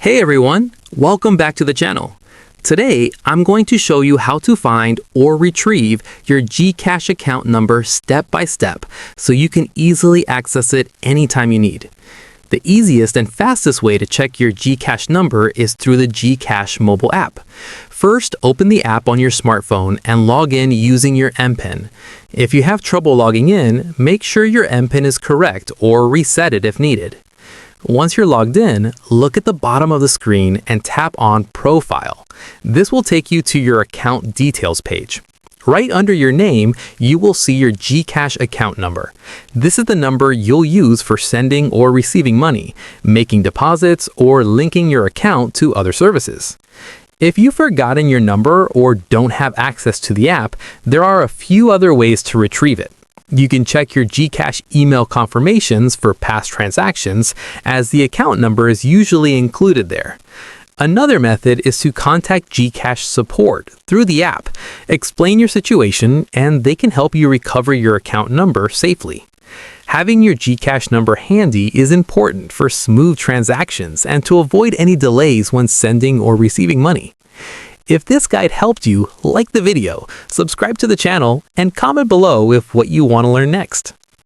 Hey everyone, welcome back to the channel. Today, I'm going to show you how to find or retrieve your GCash account number step by step so you can easily access it anytime you need. The easiest and fastest way to check your GCash number is through the GCash mobile app. First, open the app on your smartphone and log in using your MPIN. If you have trouble logging in, make sure your MPIN is correct or reset it if needed. Once you're logged in, look at the bottom of the screen and tap on Profile. This will take you to your account details page. Right under your name, you will see your GCash account number. This is the number you'll use for sending or receiving money, making deposits, or linking your account to other services. If you've forgotten your number or don't have access to the app, there are a few other ways to retrieve it. You can check your GCash email confirmations for past transactions, as the account number is usually included there. Another method is to contact GCash support through the app. Explain your situation, and they can help you recover your account number safely. Having your GCash number handy is important for smooth transactions and to avoid any delays when sending or receiving money. If this guide helped you, like the video, subscribe to the channel, and comment below with what you want to learn next.